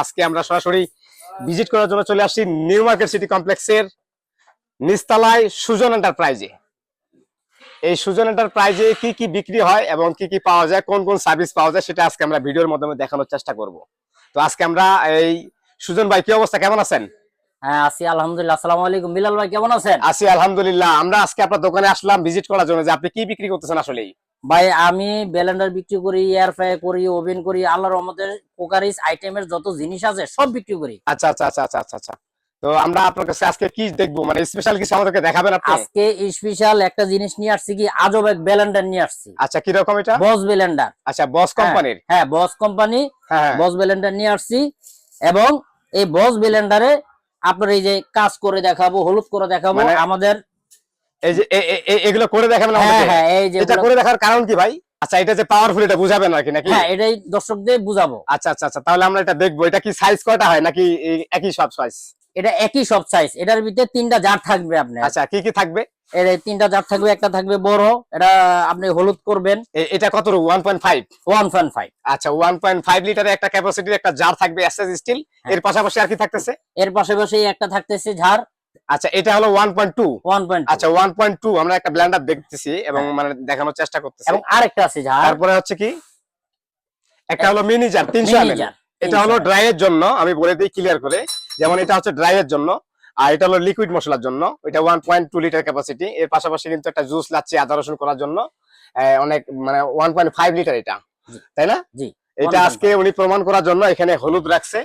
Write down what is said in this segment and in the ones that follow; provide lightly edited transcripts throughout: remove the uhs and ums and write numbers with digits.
আজকে আমরা সরাসরি ভিজিট করার জন্য চলে আসছি নিউ মার্কেট সিটি কমপ্লেক্সের নিচতলায় সুজন এন্টারপ্রাইজে। এই সুজন এন্টারপ্রাইজে কি কি বিক্রি হয় এবং কি কি পাওয়া যায়, কোন কোন সার্ভিস পাওয়া যায়, সেটা আজকে আমরা ভিডিওর মাধ্যমে দেখানোর চেষ্টা করব। তো আজকে আমরা এই সুজন ভাই, কি অবস্থা, কেমন আছেন? হ্যাঁ আছি আলহামদুলিল্লাহ। আসসালামু আলাইকুম বিলাল ভাই, কেমন আছেন? আছি আলহামদুলিল্লাহ। আমরা আজকে আপনার দোকানে আসলাম ভিজিট করার জন্য, যে আপনি কি বিক্রি করতেছেন আসলেই। ভাই আমি ব্লেন্ডার বিক্রি করি, এয়ার ফ্রাই করি, ওভেন করি, আল্লাহর রহমতের কুকারিজ আইটেমের যত জিনিস আছে সব বিক্রি করি। আচ্ছা আচ্ছা আচ্ছা আচ্ছা আচ্ছা আচ্ছা। তো আমরা আপনার কাছে আজকে কি দেখবো, মানে স্পেশাল কিছু আমাদেরকে দেখাবেন আপনি? আজকে স্পেশাল একটা জিনিস নিয়ে আসছি, কি আজব এক ব্লেন্ডার নিয়ে আসছি। আচ্ছা, কি রকম এটা? বস ব্লেন্ডার। আচ্ছা, বস কোম্পানির। হ্যাঁ বস কোম্পানি, হ্যাঁ বস ব্লেন্ডার নিয়ে আসছি। এবং এই বস ব্লেন্ডারে আপনার এই যে কাজ করে দেখাবো, হলুদ করে দেখাবো মানে আমাদের। এই যে এগুলো করে দেখাবেন আমাদেরকে? হ্যাঁ এই যে এটা করে দেখার কারণ কি ভাই? আচ্ছা, এটা যে পাওয়ারফুল, এটা বুঝাবেন নাকি? হ্যাঁ এটাই দর্শকদের বুঝাবো। আচ্ছা আচ্ছা আচ্ছা, তাহলে আমরা এটা দেখবো। এটা কি সাইজ কয়টা হয়, নাকি একই সব সাইজ? এটা একই সব সাইজ, এটার ভিতরে তিনটা জার থাকবে আপনার। আচ্ছা, কি কি থাকবে? এর তিনটা জার থাকবে, একটা থাকবে বড়, এটা আপনি হলুদ করবেন। এটা কত? 1.5? 1.5। আচ্ছা, 1.5 লিটারের একটা ক্যাপাসিটির একটা জার থাকবে এসএস স্টিল। এর পাশাপাশি আর কি থাকতেছে? এর পাশাপাশি একটা থাকতেছে ঝাড়। আচ্ছা, এটা হলো 1.2। 1.2। আচ্ছা, 1.2 আমরা একটা ব্লেন্ডার দেখতেছি এবং মানে দেখানোর চেষ্টা করতেছি। এবং আরেকটা আছে ঝাড়। তারপরে হচ্ছে কি, একটা হলো মিনি জার 300 ml। এটা হলো ড্রাই এর জন্য, আমি বলে দিই ক্লিয়ার করে। যেমন এটা হচ্ছে ড্রাই এর জন্য, আর এটা হলো লিকুইড মশলার জন্য। এটা 1.2 লিটার ক্যাপাসিটি। এর পাশাপাশি কিন্তু একটা জুস লাচ্ছি, আদা রসুন করার জন্য অনেক, মানে 1.5 লিটার এটা, তাই না? জি। এটা আজকে উনি প্রমাণ করার জন্য এখানে হলুদ রাখছে,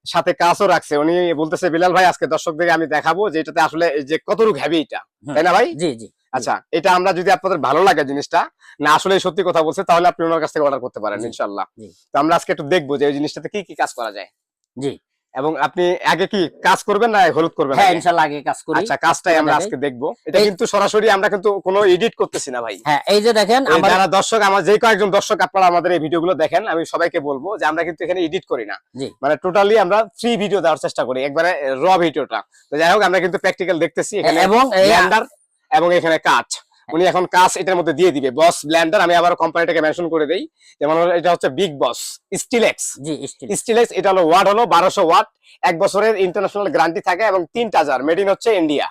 সাথে কাঁচও রাখছে। উনি বলতেছে, বিলাল ভাই আজকে দর্শকদের আমি দেখাবো যে এটাতে আসলে যে কতটুকু হেভি এটা, তাই না ভাই? জি জি। আচ্ছা, এটা আমরা যদি আপনাদের ভালো লাগে জিনিসটা, না আসলে সত্যি কথা বলছে, তাহলে আপনি ওনার কাছ থেকে অর্ডার করতে পারেন ইনশাআল্লাহ। তো আমরা আজকে একটু দেখবো যে এই জিনিসটাতে কি কি কাজ করা যায়। জি। এবং আপনি আগে কি কাজ করবেন না হলুদ করবেন? হ্যাঁ ইনশাআল্লাহ আগে কাজ করি। আচ্ছা, কাজটাই আমরা আজকে দেখবো। এটা কিন্তু সরাসরি, আমরা কিন্তু কোনো এডিট করতেছি না ভাই। হ্যাঁ এই যে দেখেন, যারা দর্শক, আমার যে কয়েকজন দর্শক আপনারা আমাদের এই ভিডিওগুলো দেখেন, আমি সবাইকে বলবো যে আমরা কিন্তু এখানে এডিট করি না। মানে টোটালি আমরা ফ্রি ভিডিও দেওয়ার চেষ্টা করি, একবারে র ভিডিওটা। তো যাই হোক, আমরা কিন্তু প্র্যাকটিক্যাল দেখতেছি এখানে, এবং ব্লেন্ডার এবং এখানে কাঠ। উনি এখন কাজ এটার মধ্যে দিয়ে দিবে। বস ব্লেন্ডার, আমি আবার কোম্পানিটাকে মেনশন করে দেই। যেমন এটা হচ্ছে বিগ বস স্টিলেক্স। জি স্টিলেক্স। এটা হলো ওয়াট হলো 1200 ওয়াট, 1 বছরের ইন্টারন্যাশনাল গ্যারান্টি থাকে এবং 3টা জার মেড ইন হচ্ছে ইন্ডিয়া,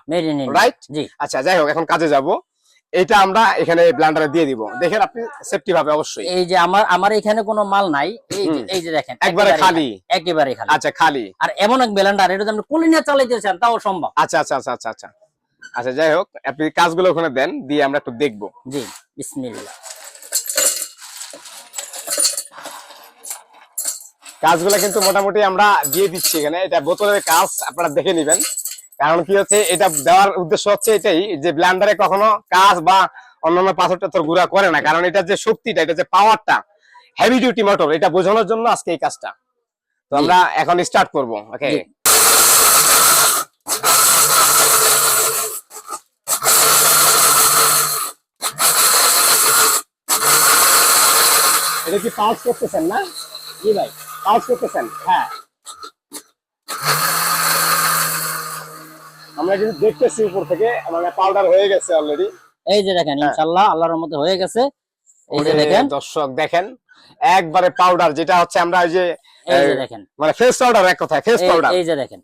রাইট? আচ্ছা, যাই হোক, এখন কাজে যাব। এটা আমরা এখানে ব্লেন্ডারে দিয়ে দিব। দেখেন আপনি সেফটি ভাবে অবশ্যই। এই যে আমার এখানে কোনো মাল নাই, এই যে দেখেন একবারে খালি, একেবারে খালি। আচ্ছা, খালি। আর এমন এক ব্লেন্ডার, এটা আপনি কুলিনা চালাইতেছেন তাও সম্ভব। আচ্ছা আচ্ছা আচ্ছা আচ্ছা আচ্ছা আচ্ছা, যাই হোক, আপনি কাজগুলো ওখানে দেন, দিয়ে আমরা একটু দেখবো। জি বিসমিল্লাহ। কাজগুলো কিন্তু মোটামুটি আমরা দিয়ে দিচ্ছি এখানে। এটা বোতলের কাজ, আপনারা দেখে নেবেন। কারণ কি হচ্ছে, এটা দেওয়ার উদ্দেশ্য হচ্ছে এটাই, যে ব্লেন্ডারে কখনো কাজ বা অন্যান্য পাথর টাথর গুঁড়া করে না। কারণ এটা যে শক্তিটা, এটা যে পাওয়ারটা, হেভি ডিউটি মোটর, এটা বোঝানোর জন্য আজকে এই কাজটা। তো আমরা এখন স্টার্ট করবো। ওকে, এটা কি পাউচ করতেছেন না? জি ভাই, পাউচ করতেছেন? হ্যাঁ আমরা কিন্তু দেখতেছি উপর থেকে, মানে পাউডার হয়ে গেছে অলরেডি। এই যে দেখেন, ইনশাআল্লাহ আল্লাহর রহমতে হয়ে গেছে। এই যে দেখেন দর্শক, দেখেন একবারে পাউডার, যেটা হচ্ছে আমরা ওই যে এই যে দেখেন, মানে ফেস পাউডার, এক কথায় ফেস পাউডার। এই যে দেখেন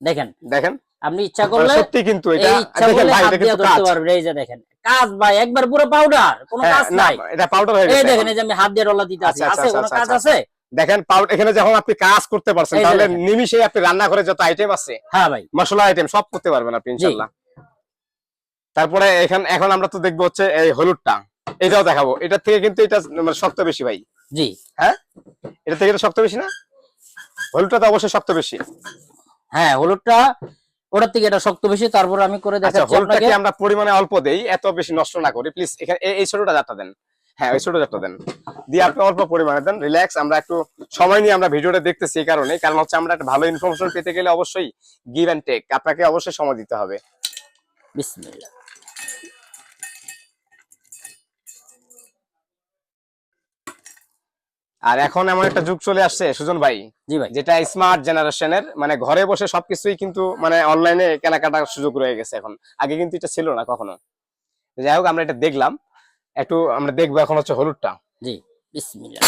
দেখেন দেখেন, আপনি ইচ্ছা করলে সত্যি কিন্তু এটা দেখেন ভাই, এটা কিন্তু কাজ পারবেন। এই যে দেখেন কাজ ভাই, একবার পুরো পাউডার, কোনো কাজ নাই, এটা পাউডার হয়ে গেছে। এই দেখেন, এই যে আমি হাত দিয়ে রলা দিতে আছি, আছে কোনো কাজ আছে? দেখেন পাউডার, এখানে যখন আপনি কাজ করতে পারছেন, তাহলে নিমিষে আপনি রান্না করে যত আইটেম আছে, হ্যাঁ ভাই, মশলা আইটেম সব করতে পারবেন আপনি ইনশাআল্লাহ। তারপরে এখন আমরা তো দেখবো হচ্ছে এই হলুদটা, এটাও দেখাবো। এটা থেকে কিন্তু এটা মানে শক্ত বেশি ভাই। জি হ্যাঁ, এটা থেকে এটা শক্ত বেশি না? হলুদটা তো অবশ্যই শক্ত বেশি। হ্যাঁ হলুদটা ওটার থেকে এটা শক্ত বেশি। তারপর আমি করে দেখাচ্ছি আপনাকে। হলুদটাকে আমরা পরিমাণে অল্প দেই, এত বেশি নষ্ট না করি প্লিজ। এখানে এই ছোটটা জারটা দেন। হ্যাঁ, ওই ছোট জারটা দেন, দিয়ে আপনি অল্প পরিমাণে দেন। রিল্যাক্স, আমরা একটু সময় নিয়ে আমরা ভিডিওটা দেখতেছি। এই কারণ হচ্ছে আমরা একটা ভালো ইনফরমেশন পেতে গেলে অবশ্যই গিভ এন্ড টেক, আপনাকে অবশ্যই সময় দিতে হবে। বিসমিল্লাহ। আর এখন এমন একটা যুগ চলে আসছে সুজন ভাই, জি ভাই, যেটা স্মার্ট জেনারেশনের, মানে ঘরে বসে সবকিছুই কিন্তু মানে অনলাইনে কেনাকাটার সুযোগ রয়ে গেছে এখন। আগে কিন্তু এটা ছিল না কখনো। যাই হোক, আমরা এটা দেখলাম, একটু আমরা দেখবো এখন হচ্ছে হলুদটা। জি বিসমিল্লাহ।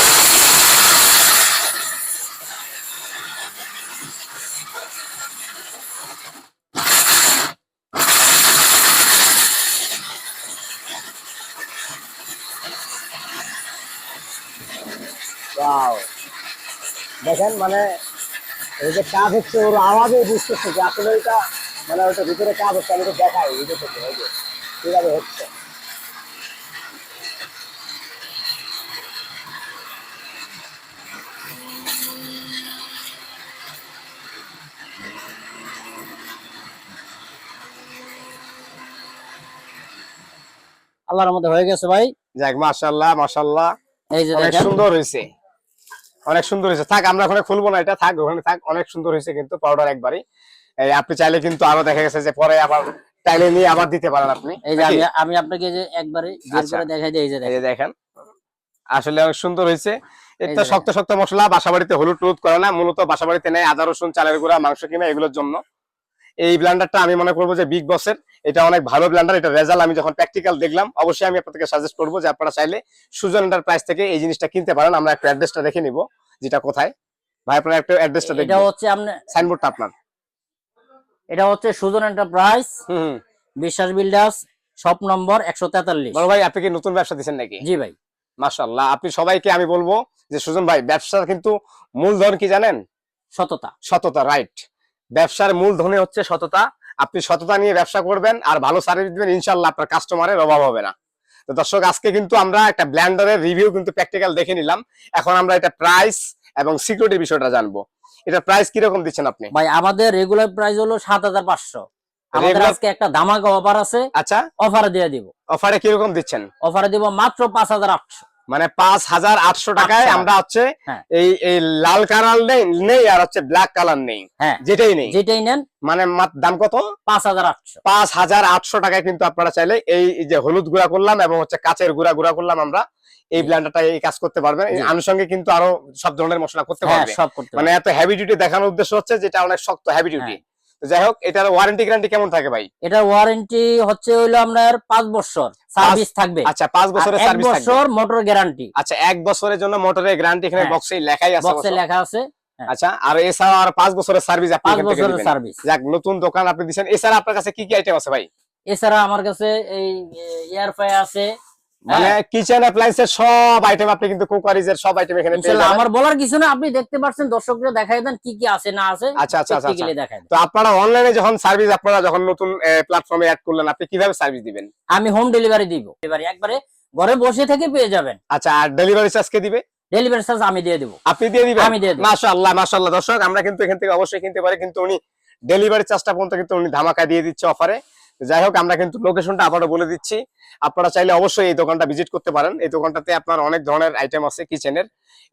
দেখেন মানে এই যে কাজ হচ্ছে ওর আওয়াজে বুঝতেছে যে আসলে এটা মানে ওইটা ভিতরে কাজ হচ্ছে, আমি তো দেখাই ভিডিও থেকে এই যে কিভাবে হচ্ছে। আল্লাহর মধ্যে হয়ে গেছে ভাই। যাক মাশাআল্লাহ মাশাআল্লাহ, এই যে অনেক দেখেন সুন্দর হয়েছে, অনেক সুন্দর হয়েছে। থাক আমরা ওখানে খুলবো না, এটা থাক ওখানে থাক। অনেক সুন্দর হয়েছে কিন্তু পাউডার একবারই। এই আপনি চাইলে কিন্তু আরো দেখা গেছে যে পরে আবার টাইলে নিয়ে আবার দিতে পারেন আপনি। এই যে নাকি? আমি আপনাকে যে একবারে বের আচ্ছা। করে দেখাই দিই, এই যে এই যে দেখেন। দেখেন আসলে অনেক সুন্দর হয়েছে। এই এটা যে শক্ত শক্ত মশলা, বাসাবাড়িতে হলুদ টুলুদ করে না, মূলত বাসাবাড়িতে নেয় আদা রসুন চালের গুঁড়া মাংস কিনা এগুলোর জন্য। এই ব্লেন্ডারটা আমি মনে করবো যে বিগ বসের, এটা অনেক ভালো ব্লেন্ডার। এটা রেজাল্ট আমি যখন প্র্যাকটিক্যাল দেখলাম, অবশ্যই আমি আপনাদেরকে সাজেস্ট করবো যে আপনারা চাইলে সুজন এন্টারপ্রাইজ থেকে এই জিনিসটা কিনতে পারেন। আমরা একটু অ্যাড্রেসটা দেখে নিব, যেটা কোথায় ভাই আপনারা একটু অ্যাড্রেসটা এটা দেখবেন, হচ্ছে আপনি, সাইনবোর্ডটা আপনার। এটা হচ্ছে সুজন এন্টারপ্রাইজ, হুম বিশ্বাস বিল্ডার্স, শপ নম্বর 143। বড় ভাই আপনি কি নতুন ব্যবসা দিচ্ছেন নাকি? জি ভাই। মাশাআল্লাহ, আপনি সবাইকে আমি বলবো যে সুজন ভাই ব্যবসার কিন্তু মূলধন কি জানেন? সততা। সততা, রাইট। ব্যবসার মূলধনে হচ্ছে সততা। আপনি সততা নিয়ে ব্যবসা করবেন আর ভালো সার্ভিস দিবেন, ইনশাআল্লাহ আপনার কাস্টমারের অভাব হবে না। তো দর্শক আজকে কিন্তু আমরা একটা ব্লেন্ডারের রিভিউ কিন্তু প্র্যাকটিক্যাল দেখে নিলাম। এখন আমরা এটা প্রাইস এবং সিকিউরিটির বিষয়টা জানবো। এটা প্রাইস কিরকম দিচ্ছেন আপনি? ভাই আমাদের রেগুলার প্রাইস হলো 7500। আমাদের Regular- আজকে একটা ধামাকা অফার আছে, আচ্ছা, অফারে দিয়ে দিব। অফারে কিরকম দিচ্ছেন? অফারে দিব মাত্র 5800। মানে 5800 টাকায় 800 আমরা হচ্ছে হ্যাঁ। এই লাল কালার নেই আর হচ্ছে ব্ল্যাক কালার নেই, হ্যাঁ যেটাই নেই। যেটাই নেন মানে দাম কত? 5800। 5800 টাকায় কিন্তু আপনারা চাইলে এই যে হলুদ গুঁড়া করলাম এবং হচ্ছে কাঁচের গুঁড়া করলাম আমরা, এই ব্লেন্ডারটা এই কাজ করতে পারবেন। জি। আনুষঙ্গিক কিন্তু আরো সব ধরনের মশলা করতে হ্যাঁ পারবে। সব করতে মানে এত হেভি ডিউটি দেখানোর উদ্দেশ্য হচ্ছে যেটা অনেক শক্ত হেভি ডিউটি। যাই হোক, এটার ওয়ারেন্টি গ্যারান্টি কেমন থাকে ভাই? এটা ওয়ারেন্টি হচ্ছে হইলো আপনার 5 বছর সার্ভিস থাকবে। আচ্ছা, 5 বছরের সার্ভিস 1 থাকবে। বছর মোটর গ্যারান্টি। আচ্ছা, 1 বছরের জন্য মোটরের গ্যারান্টি এখানে হ্যাঁ। বক্সে লেখাই আছে। বক্সে লেখা আছে। আচ্ছা, আর এছাড়া আর 5 বছরের সার্ভিস আপনি 5 এখান থেকে বছরের দিবেন। সার্ভিস। যাক, নতুন দোকান আপনি দিবেন। এছাড়া আপনার কাছে কি কি আইটেম আছে ভাই? এছাড়া আমার কাছে এই এয়ার ফ্রাই আছে, মানে কিচেন অ্যাপ্লায়েন্সের সব আইটেম আপনি কিন্তু কুকারিজের সব আইটেম এখানে পেয়ে ইনশাআল্লাহ। যাবেন। আমার বলার কিছু না, আপনি দেখতে পাচ্ছেন, দর্শকদের দেখাই দেন কি কি আছে না আছে। আচ্ছা আচ্ছা আচ্ছা, প্র্যাকটিক্যালি দেখাই দেন। তো আপনারা অনলাইনে যখন সার্ভিস আপনারা যখন নতুন প্ল্যাটফর্মে অ্যাড করলেন, আপনি কিভাবে সার্ভিস দিবেন? আমি হোম ডেলিভারি দিব। ডেলিভারি একবারে ঘরে বসে থেকে পেয়ে যাবেন। আচ্ছা, আর ডেলিভারি চার্জ কে দিবে? ডেলিভারি চার্জ আমি দিয়ে দেব। আপনি দিয়ে দিবেন? আমি দিয়ে দেব। মাশাআল্লাহ মাশাআল্লাহ। দর্শক আমরা কিন্তু এখান থেকে অবশ্যই কিনতে পারি, কিন্তু উনি ডেলিভারি চার্জটা পর্যন্ত কিন্তু উনি ধামাকা দিয়ে দিচ্ছে অফারে। যাই হোক, আমরা কিন্তু লোকেশনটা আবারও বলে দিচ্ছি। আপনারা চাইলে অবশ্যই এই দোকানটা ভিজিট করতে পারেন। এই দোকানটাতে আপনার অনেক ধরনের আইটেম আছে কিচেনের।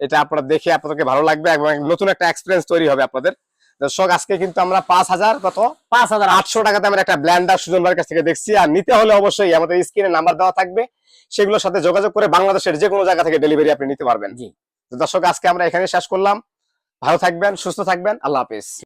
এটা আপনারা দেখে আপনাদেরকে ভালো লাগবে এবং নতুন একটা এক্সপেরিয়েন্স তৈরি হবে আপনাদের। দর্শক আজকে কিন্তু আমরা 5800 টাকাতে আমরা একটা ব্লেন্ডার সুজন ভাইয়ের কাছ থেকে দেখছি। আর নিতে হলে অবশ্যই আমাদের স্ক্রিনে নাম্বার দেওয়া থাকবে, সেগুলোর সাথে যোগাযোগ করে বাংলাদেশের যে কোনো জায়গা থেকে ডেলিভারি আপনি নিতে পারবেন। জি। তো দর্শক আজকে আমরা এখানে শেষ করলাম। ভালো থাকবেন, সুস্থ থাকবেন, আল্লাহ হাফেজ।